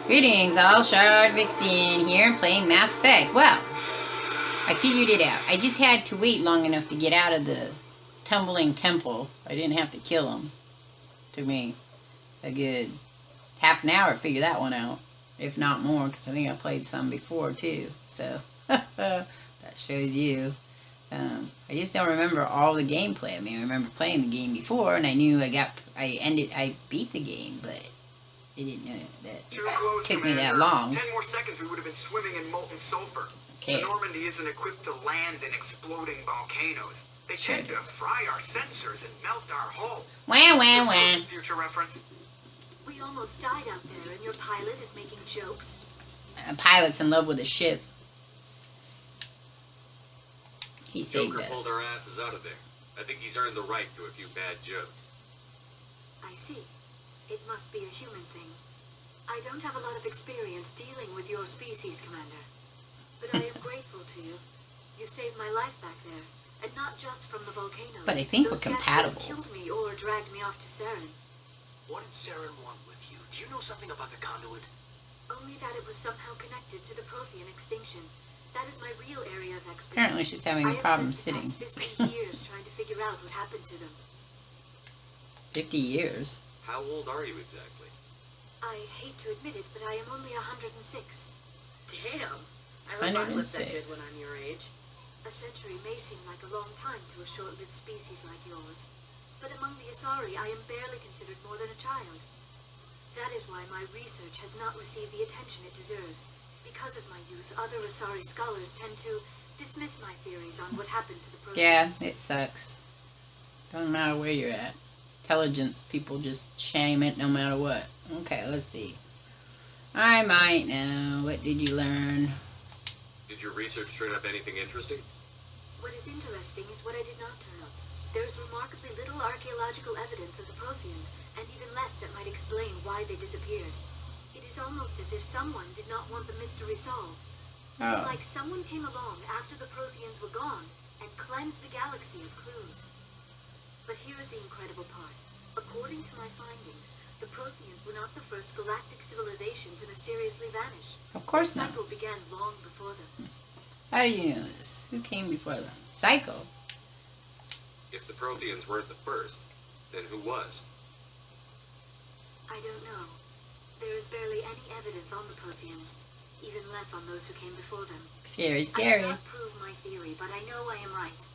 Greetings, all. Shardvixen here, playing Mass Effect. Well, I figured it out. I just had to wait long enough to get out of the tumbling temple. I didn't have to kill him. Took me a good half an hour to figure that one out, if not more, because I think I played some before too. So that shows you. I just don't remember all the gameplay. I mean, I remember playing the game before, and I knew I beat the game, but I didn't know that it took me that long. 10 more seconds, we would have been swimming in molten sulfur. Okay. The Normandy isn't equipped to land in exploding volcanoes. They tend to fry our sensors and melt our hull. Wah. Future reference. We almost died out there, and your pilot is making jokes. A pilot's in love with a ship. He saved Joker us. pulled our asses out of there. I think he's earned the right to a few bad jokes. I see. It must be a human thing. I don't have a lot of experience dealing with your species, Commander. But I am grateful to you. You saved my life back there, and not just from the volcano. But I think we're Those guys compatible. would have killed me or dragged me off to Saren. What did Saren want with you? Do you know something about the conduit? Only that it was somehow connected to the Prothean extinction. That is my real area of expertise. Apparently she's having a problem sitting. I have spent the past 50 years trying to figure out what happened to them. 50 years? How old are you exactly? I hate to admit it, but I am only 106. Damn. I hope I look that 106. good when I'm your age. A century may seem like a long time to a short-lived species like yours, but among the Asari, I am barely considered more than a child. That is why my research has not received the attention it deserves. Because of my youth, other Asari scholars tend to dismiss my theories on what happened to the Protheans. Yeah, it sucks. Doesn't matter where you're at. Intelligence, people just shame it no matter what. Okay, let's see. I might know. What did you learn? Did your research turn up anything interesting? What is interesting is what I did not turn up. There is remarkably little archaeological evidence of the Protheans, and even less that might explain why they disappeared. It is almost as if someone did not want the mystery solved. It's like someone came along after the Protheans were gone and cleansed the galaxy of clues. But here is the incredible part. According to my findings, the Protheans were not the first galactic civilization to mysteriously vanish. Of course the not. cycle began long before them. How do you know this? Who came before them? Psycho. If the Protheans weren't the first, then who was? I don't know. There is barely any evidence on the Protheans, even less on those who came before them. Scary, I scary. cannot prove my theory, but I know I am right.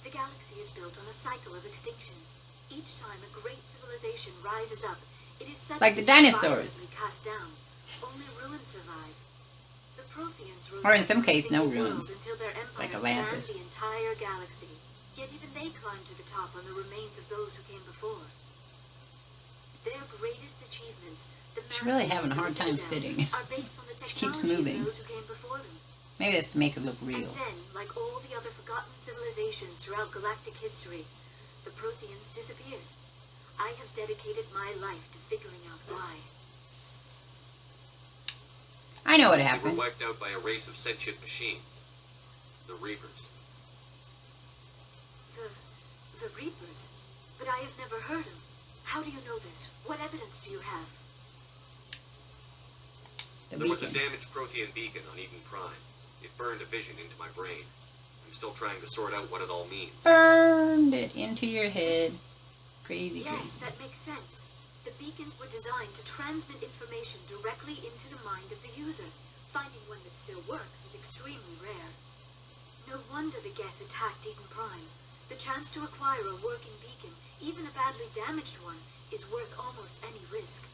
The galaxy is built on a cycle of extinction. Each time a great civilization rises up, it is suddenly Like the dinosaurs. violently cast down. Only ruins survive. The Protheans rose Or in up some from a case, no single world ruins. until their Like empire spanned Atlantis. the entire galaxy. Yet even they climbed to the top on the remains of those who came before. Their greatest achievements, the She's really massive having a hard time Citadel, sitting. are based on the She keeps technology moving. of those who came before them. Maybe that's to make it look And real. then, like all the other forgotten civilizations throughout galactic history, the Protheans disappeared. I have dedicated my life to figuring out why. I know what They were happened. wiped out by a race of sentient machines. The Reapers. The Reapers? But I have never heard of. How do you know this? What evidence do you have? The There was a beacon. damaged Prothean beacon on Eden Prime. It burned a vision into my brain. I'm still trying to sort out what it all means. Burned it into your head. Crazy, Yes, crazy. that makes sense. The beacons were designed to transmit information directly into the mind of the user. Finding one that still works is extremely rare. No wonder the Geth attacked Eden Prime. The chance to acquire a working beacon, even a badly damaged one, is worth almost any risk.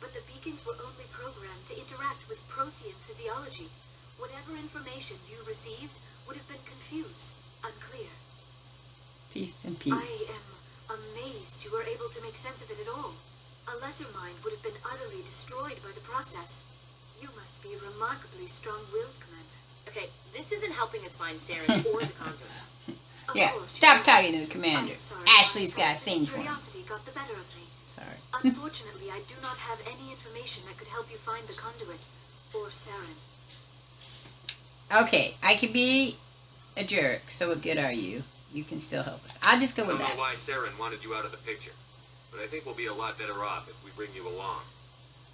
But the beacons were only programmed to interact with Prothean physiology. Whatever information you received would have been confused, unclear. Peace and peace. I am amazed you were able to make sense of it at all. A lesser mind would have been utterly destroyed by the process. You must be remarkably strong-willed, Commander. Okay, this isn't helping us find Saren or the conduit. Of Yeah, course, stop you're talking to the right. commander. I'm sorry, Ashley's my got a thing for him. Curiosity got the better of me. Sorry. Unfortunately, I do not have any information that could help you find the conduit or Saren. Okay, I could be a jerk, so what good are you? You can still help us. I'll just go I with don't know that. why Saren wanted you out of the picture, but I think we'll be a lot better off if we bring you along.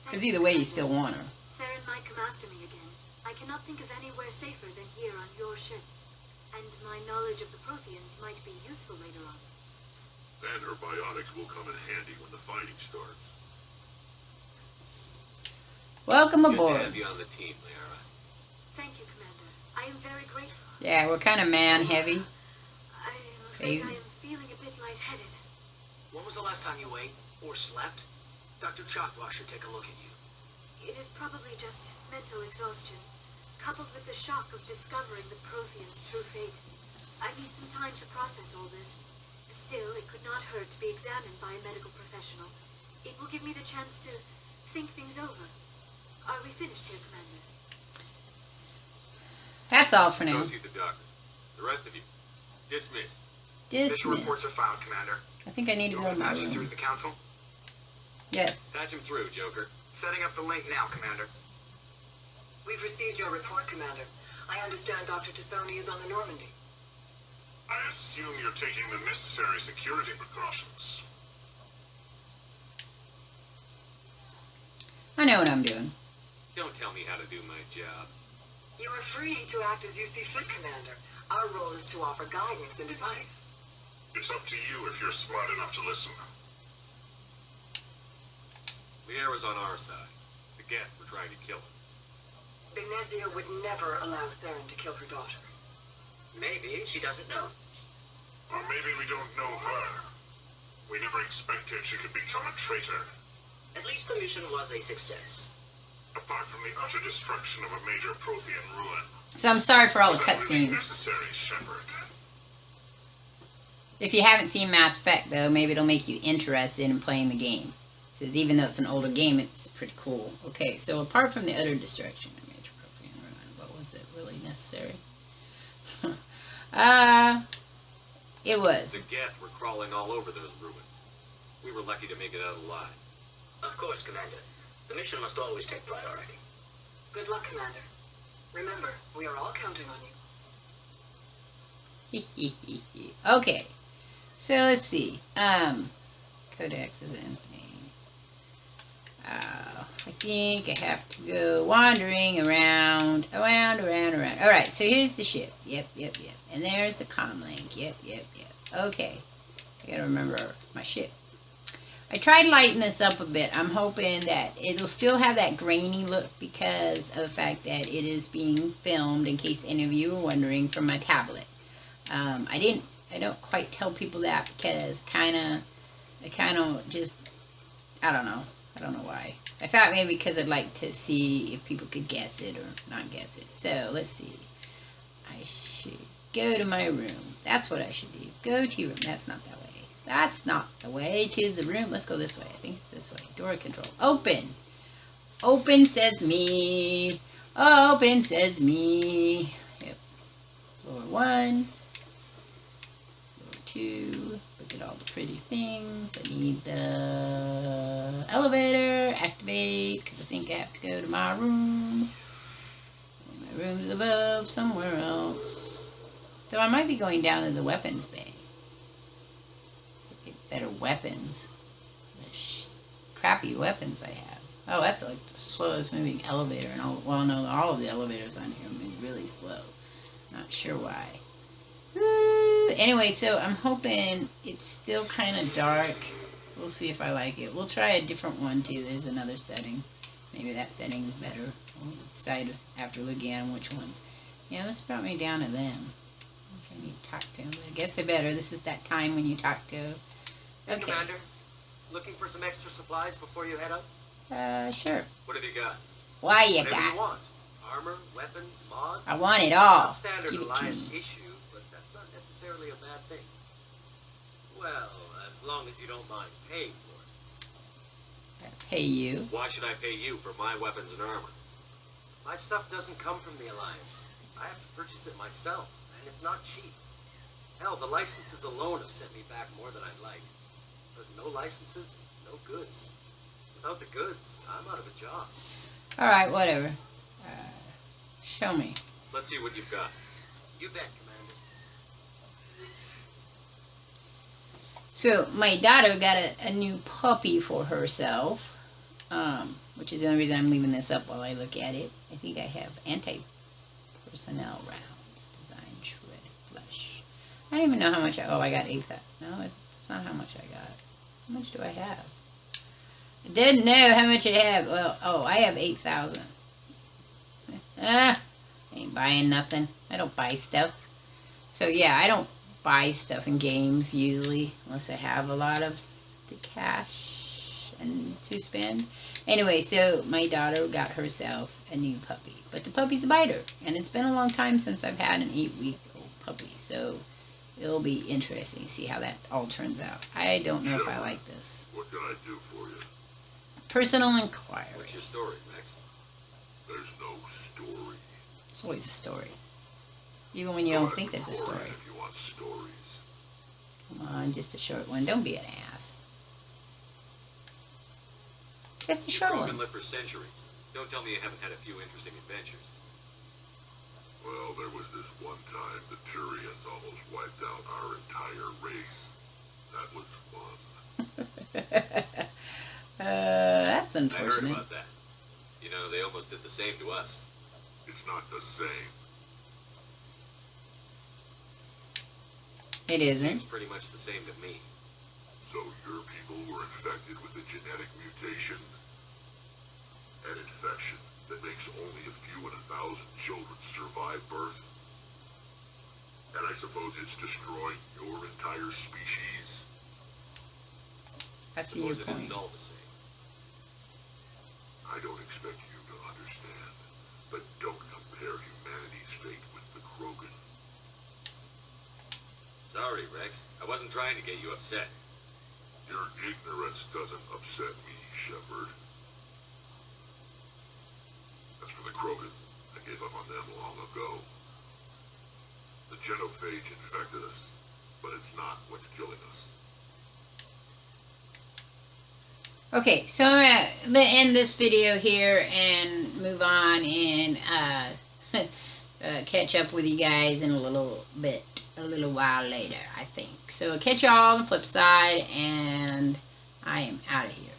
Because either way, you still want her. Saren might come after me again. I cannot think of anywhere safer than here on your ship. And my knowledge of the Protheans might be useful later on. And her biotics will come in handy when the fighting starts. Welcome Good to aboard. have you on the team, Liara. Thank you, Commander. I am very grateful. Yeah, we're kind of man-heavy. I am afraid I am feeling a bit lightheaded. When was the last time you ate or slept? Dr. Chakwa should take a look at you. It is probably just mental exhaustion, coupled with the shock of discovering the Prothean's true fate. I need some time to process all this. Still, it could not hurt to be examined by a medical professional. It will give me the chance to think things over. Are we finished here, Commander? That's all for now. Go see the doctor. The rest of you, dismissed. Official reports Dismiss. are filed, Commander. I think I need to You go want to me to my patch you through room. to the council? Yes. Patch him through, Joker. Setting up the link now, Commander. We've received your report, Commander. I understand Dr. Tassoni is on the Normandy. I assume you're taking the necessary security precautions. I know what I'm doing. Don't tell me how to do my job. You are free to act as you see fit, Commander. Our role is to offer guidance and advice. It's up to you if you're smart enough to listen. Liara's on our side. The Geth were trying to kill her. Benezia would never allow Saren to kill her daughter. Maybe she doesn't know. Or maybe we don't know her. We never expected she could become a traitor. At least the mission was a success. Apart from the utter destruction of a major Prothean ruin. So I'm sorry for all the Was that really cutscenes. necessary, Shepard? If you haven't seen Mass Effect, though, maybe it'll make you interested in playing the game. It says even though it's an older game, it's pretty cool. Okay, so apart from the utter destruction of major Prothean ruin, what was it really necessary? It was. The Geth were crawling all over those ruins. We were lucky to make it out alive. Of course, Commander. The mission must always take priority. Good luck, Commander. Remember, we are all counting on you. Okay, so let's see. Codex is empty. I think I have to go wandering around. Alright, so here's the ship. Yep. And there's the comlink. Yep. Okay, I gotta remember my ship. I tried lighting this up a bit. I'm hoping that it'll still have that grainy look because of the fact that it is being filmed, in case any of you are wondering, from my tablet. I don't quite tell people that because I don't know why. I thought maybe because I'd like to see if people could guess it or not guess it. So let's see. I should go to my room. That's what I should do. Go to your room. That's not that way. That's not the way to the room. Let's go this way. I think it's this way. Door control. Open. Open says me. Open says me. Yep. Floor 1. Floor 2. Look at all the pretty things. I need the elevator. Activate. Because I think I have to go to my room. My room's above somewhere else. So I might be going down to the weapons bay. Get better weapons. The crappy weapons I have. Oh, that's like the slowest moving elevator in all. Well, no, all of the elevators on here move really slow. Not sure why. Anyway, so I'm hoping it's still kind of dark. We'll see if I like it. We'll try a different one too. There's another setting. Maybe that setting is better. We'll decide after looking at them which ones. Yeah, this brought me down to them. I need to talk to them. I guess I better. This is that time when you talk to. Hey, Okay. Commander. Looking for some extra supplies before you head out? Sure. What have you got? Why you Whatever you got? want. Armor, weapons, mods. I want it It's all. not standard Give it to Alliance me. issue, but that's not necessarily a bad thing. Well, as long as you don't mind paying for it. Gotta pay you. Why should I pay you for my weapons and armor? My stuff doesn't come from the Alliance. I have to purchase it myself, and it's not cheap. Hell, the licenses alone have set me back more than I'd like. But no licenses, no goods. Without the goods, I'm out of a job. Alright, whatever. Show me. Let's see what you've got. You bet, Commander. So So, my daughter got a new puppy for herself. which is the only reason I'm leaving this up while I look at it. I think I have anti-personnel rounds. Design shredded flesh. I don't even know how much I got 8,000. No, it's not how much I got. How much do I have? I didn't know how much I have. Well, I have 8,000. Ain't buying nothing. I don't buy stuff. So yeah, I don't buy stuff in games usually unless I have a lot of the cash and to spend. Anyway, so my daughter got herself a new puppy, but the puppy's a biter, and it's been a long time since I've had an 8-week-old puppy, so it'll be interesting to see how that all turns out. I don't know if I like this. What can I do for you? Personal inquiry. What's your story, Max? There's no story. It's always a story. Even when you don't think there's a story. If you want stories. Come on, just a short one. Don't be an ass. Just a short one. You've lived for centuries. Don't tell me you haven't had a few interesting adventures. Well, there was this one time the Turians almost wiped out our entire race. That was fun. That's I heard unfortunate. about that. You know, they almost did the same to us. It's not the same. It isn't. Seems pretty much the same to me. So your people were infected with a genetic mutation? An infection that makes only a few in 1,000 children survive birth? And I suppose it's destroying your entire species? I see your Suppose it point. isn't all the same. I don't expect you to understand, but don't compare humanity's fate with the Krogan. Sorry, Rex. I wasn't trying to get you upset. Your ignorance doesn't upset me, Shepard. As for the Krogan, I gave up on them long ago. The genophage infected us, but it's not what's killing us. Okay, so I'm going to end this video here and move on and catch up with you guys in a little while later, I think. So catch y'all on the flip side, and I am out of here.